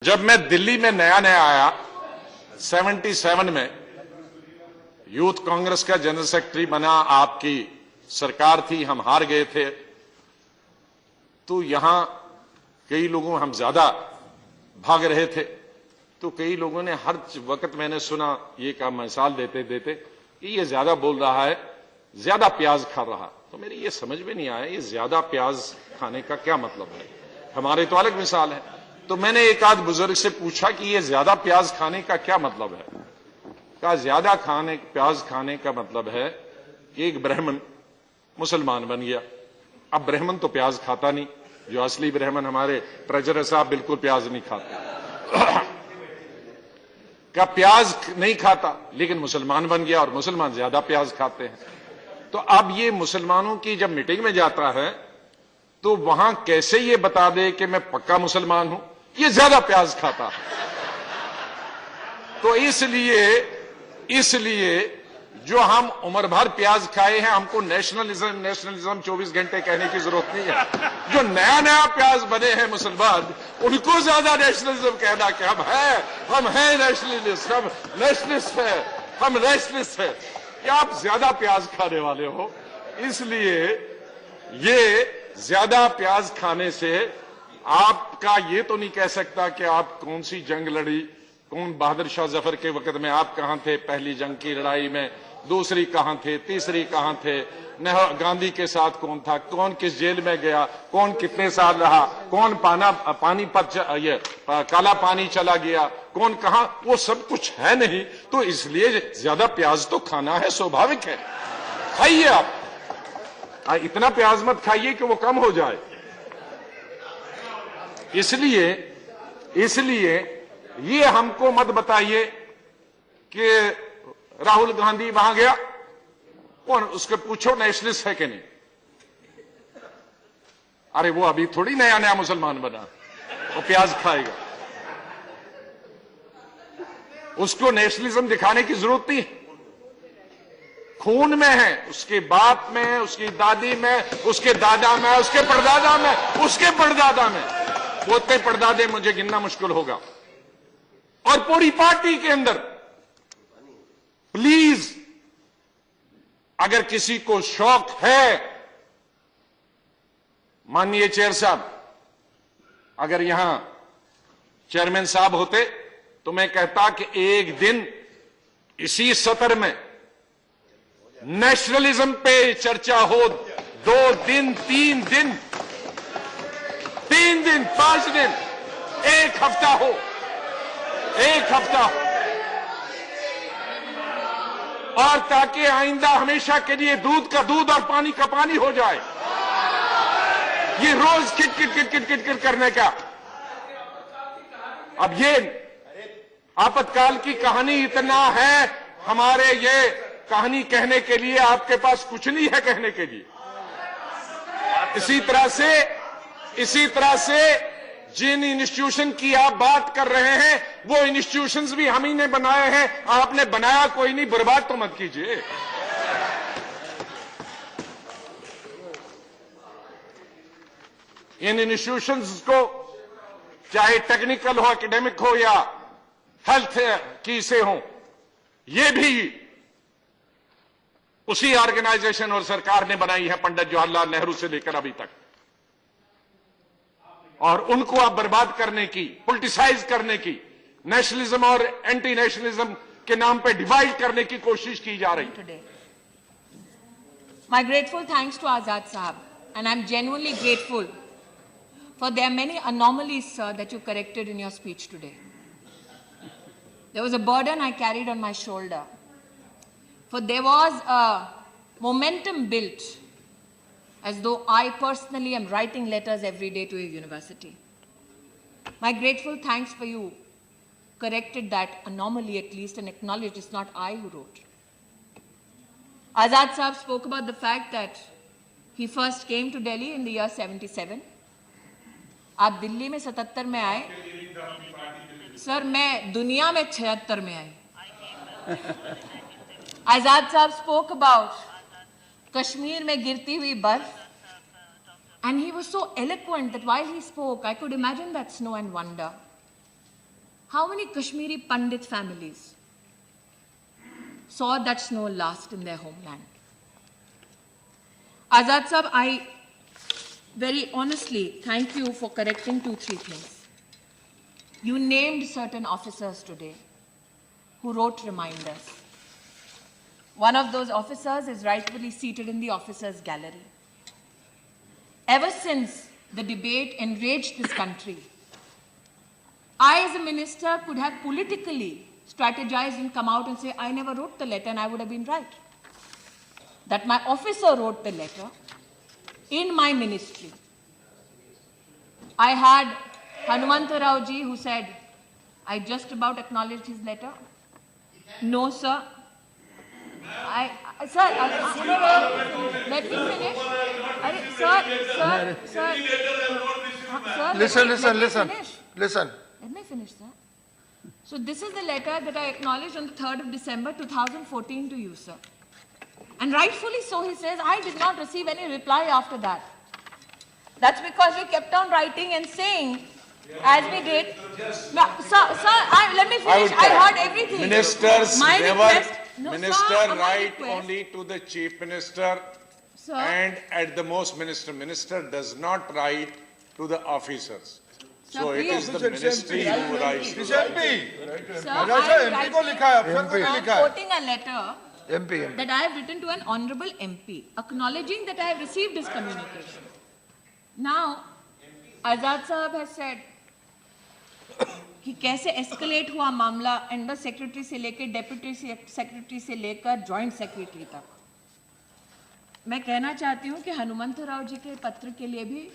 जब मैं दिल्ली में नया नया आया 77 में, यूथ कांग्रेस का जनरल सेक्रेटरी बना, आपकी सरकार थी, हम हार गए थे, तो यहां कई लोगों, हम ज्यादा भाग रहे थे, तो कई लोगों ने हर वक्त मैंने सुना ये का मिसाल देते देते कि ये ज्यादा बोल रहा है, ज्यादा प्याज खा रहा। तो मेरी ये समझ में नहीं आया ये ज्यादा प्याज खाने का क्या मतलब है। हमारे तो अलग मिसाल है। तो मैंने एक आध बुजुर्ग से पूछा कि ये ज्यादा प्याज खाने का क्या मतलब है। कहा ज्यादा प्याज खाने का मतलब है कि एक ब्राह्मण मुसलमान बन गया। अब ब्राह्मण तो प्याज खाता नहीं, जो असली ब्राह्मण हमारे ट्रेजरर साहब बिल्कुल प्याज नहीं खाते। क्या प्याज नहीं खाता, लेकिन मुसलमान बन गया और मुसलमान ज्यादा प्याज खाते हैं। तो अब ये मुसलमानों की जब मीटिंग में जाता है तो वहां कैसे ये बता दे कि मैं पक्का मुसलमान हूं, ये ज्यादा प्याज खाता है। तो इसलिए जो हम उम्र भर प्याज खाए हैं, हमको नेशनलिज्म 24 घंटे कहने की जरूरत नहीं है। जो नया नया प्याज बने हैं मुसलमान, उनको ज्यादा नेशनलिज्म कहना कि हम हैं नेशनलिस्ट, हम नेशनलिस्ट है, हम नेशनलिस्ट है। कि आप ज्यादा प्याज खाने वाले हो, इसलिए ये ज्यादा प्याज खाने से आपका ये तो नहीं कह सकता कि आप कौन सी जंग लड़ी, कौन बहादुर शाह जफर के वक्त में आप कहां थे, पहली जंग की लड़ाई में, दूसरी कहां थे, तीसरी कहां थे, गांधी के साथ कौन था, कौन किस जेल में गया, कौन कितने साल रहा, कौन पानी पर ये काला पानी चला गया, कौन कहां, वो सब कुछ है नहीं। तो इसलिए ज्यादा प्याज तो खाना है, स्वाभाविक है, खाइए आप। इतना प्याज मत खाइए कि वो कम हो जाए। इसलिए ये हमको मत बताइए कि राहुल गांधी वहां गया, कौन उसके पूछो नेशनलिस्ट है कि नहीं। अरे वो अभी थोड़ी नया नया मुसलमान बना, वो प्याज खाएगा, उसको नेशनलिज्म दिखाने की जरूरत नहीं। खून में है, उसके बाप में, उसकी दादी में, उसके दादा में, उसके परदादा में, उसके परदादा में, पोते परदादे मुझे गिनना मुश्किल होगा, और पूरी पार्टी के अंदर। प्लीज, अगर किसी को शौक है, माननीय चेयर साहब, अगर यहां चेयरमैन साहब होते तो मैं कहता कि एक दिन इसी सत्र में नेशनलिज्म पे चर्चा हो, 2 दिन, 3 दिन, 3 दिन, 5 दिन, 1 हफ्ता हो, 1 हफ्ता हो, और ताकि आइंदा हमेशा के लिए दूध का दूध और पानी का पानी हो जाए। ये रोज किट करने का। अब ये आपातकाल की कहानी इतना है, हमारे ये कहानी कहने के लिए आपके पास कुछ नहीं है कहने के लिए। इसी तरह से जिन इंस्टीट्यूशन की आप बात कर रहे हैं, वो इंस्टीट्यूशंस भी हम ही ने बनाए हैं, आपने बनाया कोई नहीं, बर्बाद तो मत कीजिए। इन इंस्टीट्यूशंस को चाहे टेक्निकल हो, एकेडमिक हो या हेल्थ की से हो, ये भी उसी ऑर्गेनाइजेशन और सरकार ने बनाई है, पंडित जवाहरलाल नेहरू से लेकर अभी तक। और उनको आप बर्बाद करने की, पॉलिटिसाइज करने की, नेशनलिज्म और एंटी नेशनलिज्म के नाम पे डिवाइड करने की कोशिश की जा रही है। My grateful thanks to Azad Sahab, and I'm genuinely grateful for there are many anomalies, sir, that you corrected in your speech today. There was a burden I carried on my shoulder, for there was a momentum built as though I personally am writing letters every day to a university. My grateful thanks for you corrected that anomaly at least and acknowledged it's not I who wrote. Azad Sahab spoke about the fact that he first came to Delhi in the year 77. आप दिल्ली में 77 में आए, sir मैं दुनिया में 76 में आई। Azad Sahab spoke about Kashmir में गिरती हुई बर्फ, and he was so eloquent that while he spoke, I could imagine that snow and wonder. How many Kashmiri Pandit families saw that snow last in their homeland? Azad Sahab, I very honestly thank you for correcting 2-3 things. You named certain officers today who wrote reminders. One of those officers is rightfully seated in the officers' gallery. Ever since the debate enraged this country, I, as a minister, could have politically strategized and come out and say, I never wrote the letter and I would have been right. That my officer wrote the letter in my ministry. I had Hanumanta Rao ji who said, I just about acknowledged his letter. No, sir. Sir, let me finish. Listen. Let me finish, sir. So this is the letter that I acknowledged on the 3rd of December 2014 to you, sir. And rightfully so, he says, I did not receive any reply after that. That's because you kept on writing and saying, as we did. No, sir, let me finish. I heard everything. Ministers My never, request, no, minister sir, my write request, only to the chief minister, sir, and at the most minister. Minister does not write to the officers. Sir, So it is the ministry who writes. sir, I'm quoting a letter that I have written to an honorable MP, acknowledging that I have received his communication. Now, Azad Sahab has said कि कैसे escalate हुआ मामला under secretary से लेकर deputy secretary से लेकर joint secretary तक. मैं कहना चाहती हूं कि हनुमंत राव जी के पत्र के लिए भी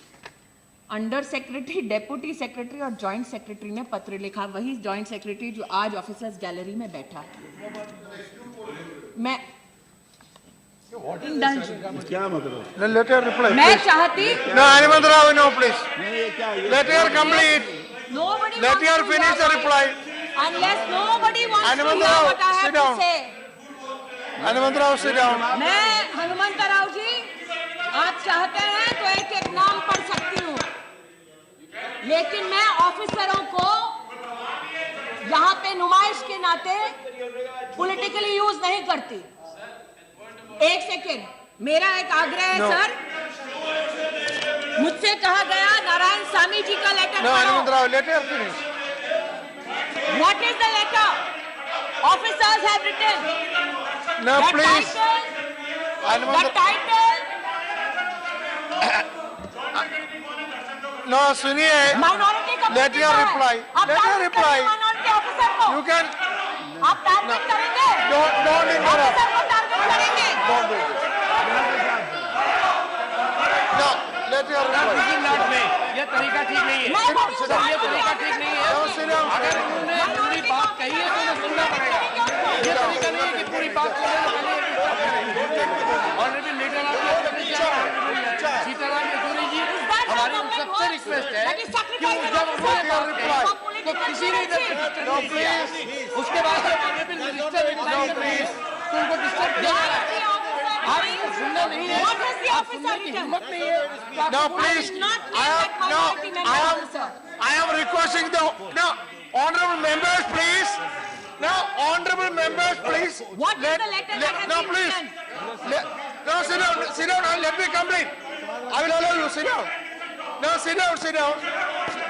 अंडर सेक्रेटरी, डेप्यूटी सेक्रेटरी और जॉइंट सेक्रेटरी ने पत्र लिखा. वही जॉइंट सेक्रेटरी जो आज ऑफिसर्स गैलरी में बैठा. मैं क्या मतलब? Let her reply. मैं चाहती. No, Hनुमंत Rao, no, please. Let her complete. Nobody Let wants her to finish hear the reply. Unless nobody wants to Hnumanth hear Rao, what I sit have down. to say. Hnumanth Rao, sit down. मैं हनुमंत राव जी, आप चाहते हैं तो एक एक नाम पढ़ सकती हूँ, लेकिन मैं ऑफिसरों को यहाँ पे नुमाइश के नाते पॉलिटिकली यूज नहीं करती. एक सेकेंड, मेरा एक आग्रह है सर. मुझसे कहा गया नारायण स्वामी जी का लेटर No, पढ़ो. Hnumanth Rao, let her finish. What is the letter officers have written? No, The please. title. No, सुनिए. माइनॉरिटी का Let her reply. Let her reply. Minority officer को You can. आप target करेंगे. Don't interrupt. Officer को target करेंगे. Don't do this. No, let her reply. ये तरीका ठीक नहीं है. मैं sit down. ये तरीका ठीक नहीं है. No, sit down. अगर उन्होंने पूरी बात कही है तो उन्हें सुनना पड़ेगा. ये तरीका नहीं है कि पूरी बात सुने तो पहले ऑलरेडी लीडर आप सीताराम येचुरी जी, हमारी उन सबसे रिक्वेस्ट है कि जब उन्होंने बात कही तो किसी ने इधर रजिस्टर नहीं किया. उसके बाद जब ऑनरेबल रजिस्टर तो उनको डिस्टर्ब किया जा रहा है. आप सुनना नहीं है. आप सुनने की हिम्मत नहीं है. No, please. I am requesting the honorable members, please. No, honorable members, please. What is the letter that has No, been please. written? No, sit down. Let me complete. I will allow you. Sit down. No, sit down.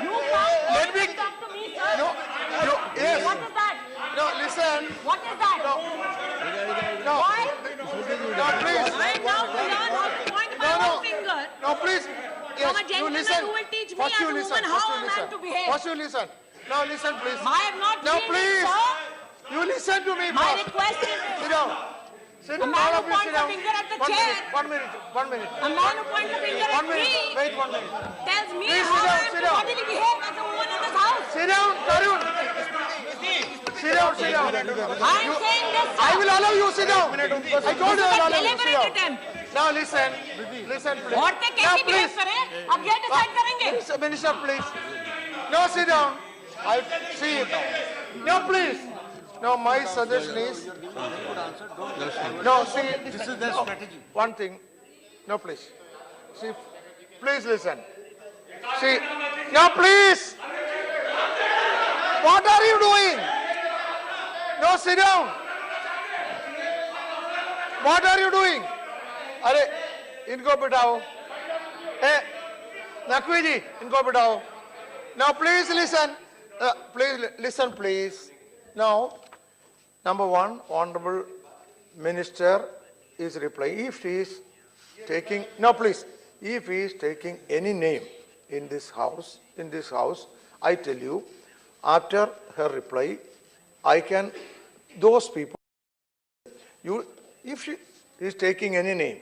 You can't Let me. talk to me, sir. No, yes. What is that? No, listen. What is that? No, Why? no, please. I am now to learn how to point my own finger. No, please. Yes, From a you gentleman listen. who will teach me First as you a listen. woman First how you a man listen. to behave. First you listen. Now listen, please. I am not No, doing please. it, sir. You listen to me My first. request is Sit this. down. Sit A down. man All who of you points sit the down. finger at the 1 chair. minute. 1 minute. 1 minute. A man who points the finger at 1 minute. me Wait 1 minute. tells me Please how sit down, I am sit to down. bodily behave as a woman in this house. Sit down, Tarun. Sit down. I am saying this, sir. I will allow you. Sit down. I told you I will allow you. Sit Deliberate down. attempt. Now listen. Listen, please. औरतें Now, कैसी behave please. करें, अब ये decide करेंगे. Minister, please. No, sit down. I see it now. No, please. No, my suggestion is. No, see. This is their strategy. One thing. No, please. See, please listen. See. No, please. What are you doing? No, sit down. What are you doing? अरे इनको बिठाओ. नकवी जी इनको बिठाओ. Now please listen. Please listen, please. Now, number one, Honorable Minister is replying. If he is taking, no please, if he is taking any name in this house, I tell you, after her reply, I can, those people, if she is taking any name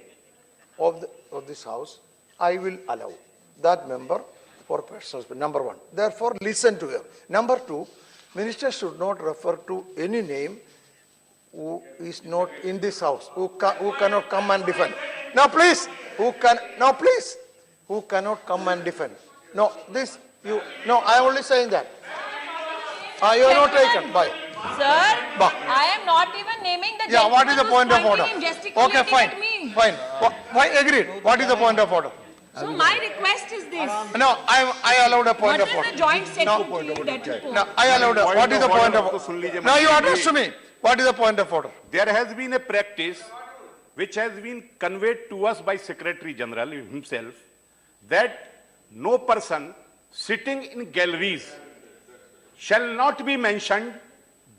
of this house, I will allow that member for personal space. Number one. Therefore, listen to her. Number two, minister should not refer to any name who is not in this house, who cannot come and defend. Now, please, who cannot come and defend. No, I am only saying that. You are not taken. Bye. Sir, I am not even naming the Yeah, what is the point of order? Okay, fine. Me. Fine. Why agreed? What is the point of order? So my request is this. No, I allowed a point What of order. is the joint secretary that you put? No, I allowed a, what is the point of order? Now you address to me. What is the point of order? There has been a practice which has been conveyed to us by Secretary General himself that no person sitting in galleries shall not be mentioned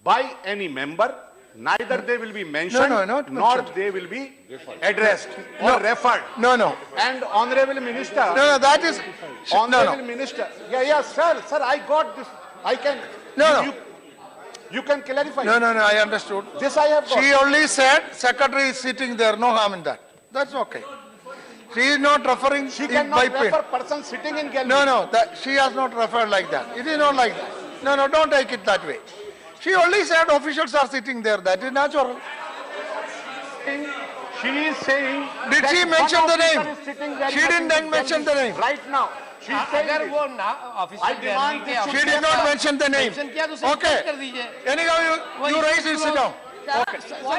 by any member, neither they will be mentioned, not nor mentioned. they will be addressed or referred. No. And Honorable Minister, No, that is, Honorable Minister, sir, I got this. I can. No. You can clarify. No, I understood. This I have got. She only said secretary is sitting there, no harm in that. That's okay. She is not referring She in cannot by refer pen. person sitting in gallery. No, she has not referred like that. It is not like that. No, don't take it that way. She only said officials are sitting there. That is natural. She is saying. Did that she one mention the officer name? is sitting very She much didn't in then the mention the gallery name. Right now. She is saying अगर this. वो ना officer I demand gallery के this. She did not mention the name. Mention किया तो उसे Okay. कर दीजिए. Anyhow, you raise it, sit down.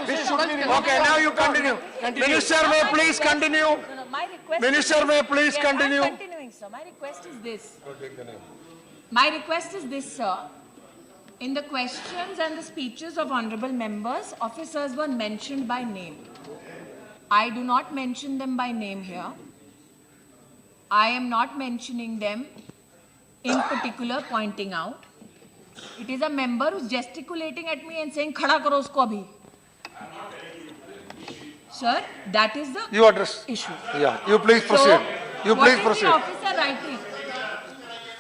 This should be Okay, now you continue. Minister, may please continue. No, my request Minister, is this. may please Yes, continue. I'm continuing, sir. My request is this. My request is this, sir. In the questions and the speeches of honorable members, officers were mentioned by name. I do not mention them by name here. I am not mentioning them in particular, pointing out. It is a member who's gesticulating at me and saying, "Khada karo usko abhi." Sir, that is the You address. issue. Yeah, you please proceed. You what please is proceed. the officer writing?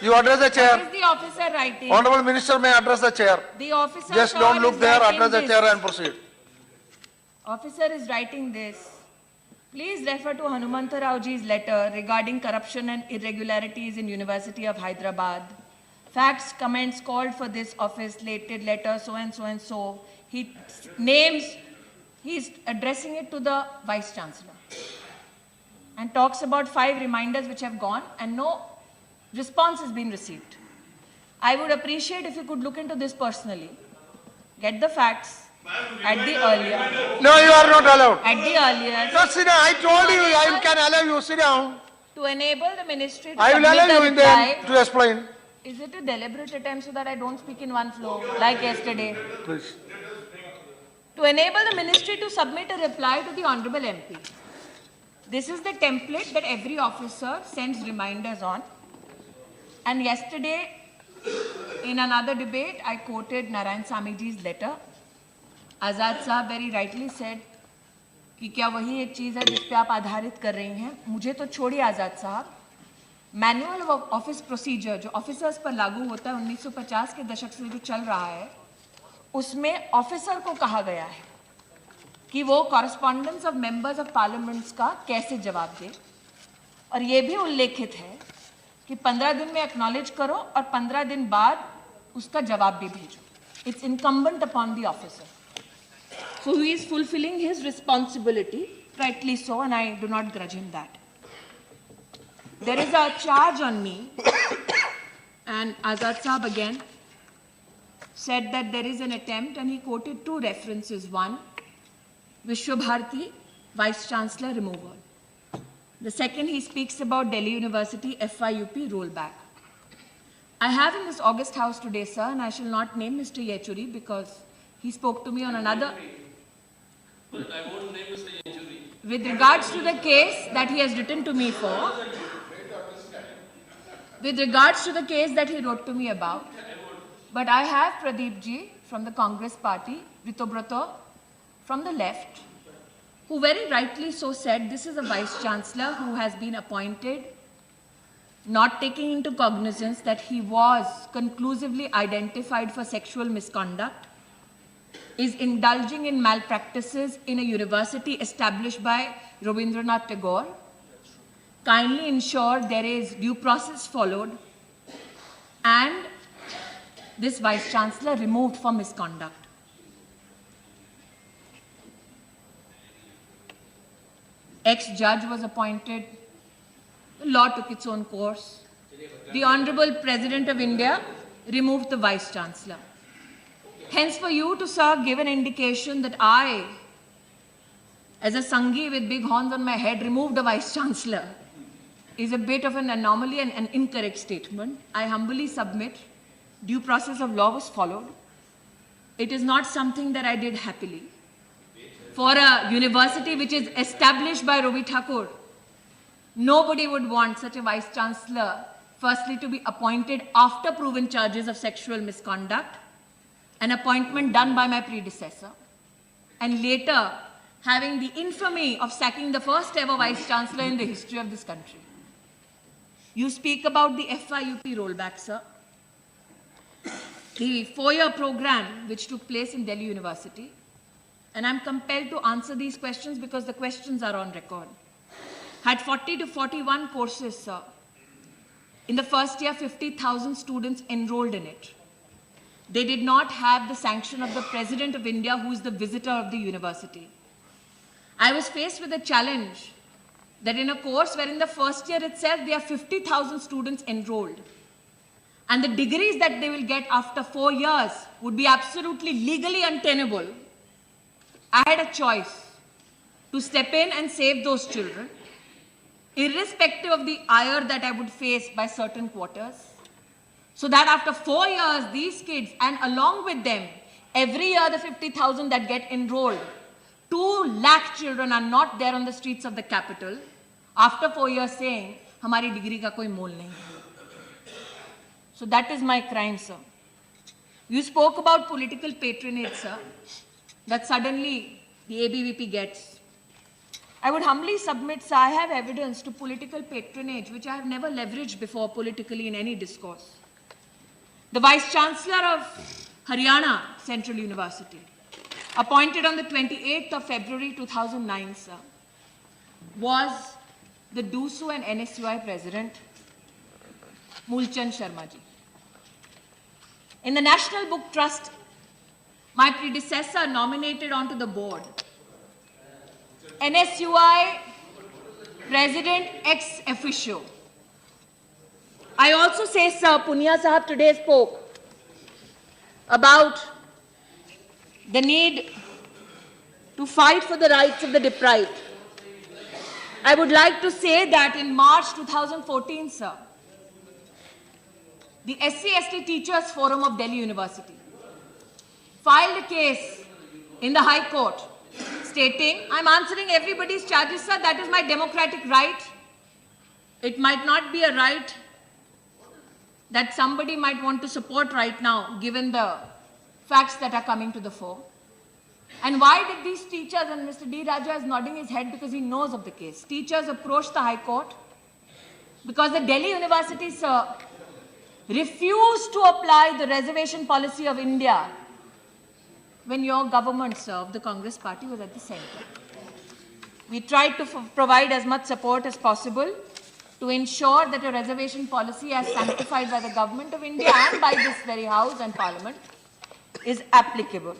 You address the What chair. is the officer writing? Honorable Minister may address the chair. The officer Just sir, don't look is there, writing address the this. chair and proceed. Officer is writing this. Please refer to Hanumanta Raoji's letter regarding corruption and irregularities in University of Hyderabad. Facts, comments called for this office, dated letter, so and so and so. He names, he's addressing it to the Vice Chancellor and talks about 5 reminders which have gone and no response has been received. I would appreciate if you could look into this personally, get the facts at the earlier. No, you are not allowed. At the earliest, No, sit down. I told you I can allow you. Sit down. to enable the ministry to I will submit allow a you in the reply. end to explain. Is it a deliberate attempt so that I don't speak in one flow, like yesterday? Please. To enable the ministry to submit a reply to the Honorable MP. This is the template that every officer sends reminders on. And yesterday, in another debate, I quoted Narayan Samiji's letter. Azad Sahab very rightly said कि क्या वही एक चीज़ है जिस पे आप आधारित कर रही हैं. मुझे तो छोड़िए आज़ाद साहब. मैनुअल ऑफ ऑफिस प्रोसीजर जो ऑफिसर्स पर लागू होता है 1950 के दशक से जो चल रहा है, उसमें ऑफिसर को कहा गया है कि वो correspondence of members of parliaments का कैसे जवाब दे, और ये भी उल्लेखित है कि 15 दिन में एक्नॉलेज करो और 15 दिन बाद उसका जवाब भी भेजो. It's incumbent upon the officer. So he is fulfilling his responsibility, rightly so, and I do not grudge him that. There is a charge on me, and Azad Sahab again said that there is an attempt, and he quoted 2 references. One, Vishwabharati, Vice Chancellor removal. The second, he speaks about Delhi University FIUP rollback. I have in this August House today, sir, and I shall not name Mr. Yechuri because he spoke to me on another. But I won't name Mr. Yechuri. With regards to the case that he has written to me for, with regards to the case that he wrote to me about, but I have Pradeep ji from the Congress party, Ritobrato from the left, who very rightly so said this is a Vice Chancellor who has been appointed, not taking into cognizance that he was conclusively identified for sexual misconduct, is indulging in malpractices in a university established by Rabindranath Tagore. Kindly ensure there is due process followed and this Vice Chancellor removed for misconduct. Ex-judge was appointed. The law took its own course. The Honorable President of India removed the Vice Chancellor. Hence, for you to, sir, give an indication that I, as a Sanghi with big horns on my head, removed a Vice Chancellor is a bit of an anomaly and an incorrect statement. I humbly submit due process of law was followed. It is not something that I did happily. For a university which is established by Ravi Thakur, nobody would want such a Vice Chancellor, firstly, to be appointed after proven charges of sexual misconduct, an appointment done by my predecessor, and later having the infamy of sacking the first ever Vice Chancellor in the history of this country. You speak about the FIUP rollback, sir. The 4-year program which took place in Delhi University, and I'm compelled to answer these questions because the questions are on record, had 40 to 41 courses, sir. In the first year, 50,000 students enrolled in it. They did not have the sanction of the President of India, who is the visitor of the university. I was faced with a challenge that in a course where in the first year itself there are 50,000 students enrolled, and the degrees that they will get after 4 years would be absolutely legally untenable, I had a choice to step in and save those children, irrespective of the ire that I would face by certain quarters, so that after 4 years, these kids, and along with them, every year the 50,000 that get enrolled, 2 lakh children are not there on the streets of the capital, after 4 years saying, "Hamari degree ka koi mol nahi." So that is my crime, sir. You spoke about political patronage, sir, that suddenly the ABVP gets. I would humbly submit, sir, I have evidence to political patronage, which I have never leveraged before politically in any discourse. The Vice Chancellor of Haryana Central University, appointed on the 28th of February 2009, sir, was the DUSU and NSUI President, Mulchand Sharma ji. In the National Book Trust, my predecessor nominated onto the board NSUI President ex officio. I also say, sir, Punia Sahab today spoke about the need to fight for the rights of the deprived. I would like to say that in March 2014, sir, the SC/ST Teachers Forum of Delhi University filed a case in the High Court stating, I'm answering everybody's charges, sir, that is my democratic right. It might not be a right that somebody might want to support right now, given the facts that are coming to the fore. And why did these teachers, and Mr. D. Raja is nodding his head because he knows of the case, teachers approached the High Court because the Delhi University, sir, refused to apply the reservation policy of India when your government, sir, of the Congress party was at the center. We tried to provide as much support as possible to ensure that a reservation policy as sanctified by the government of India and by this very House and Parliament is applicable.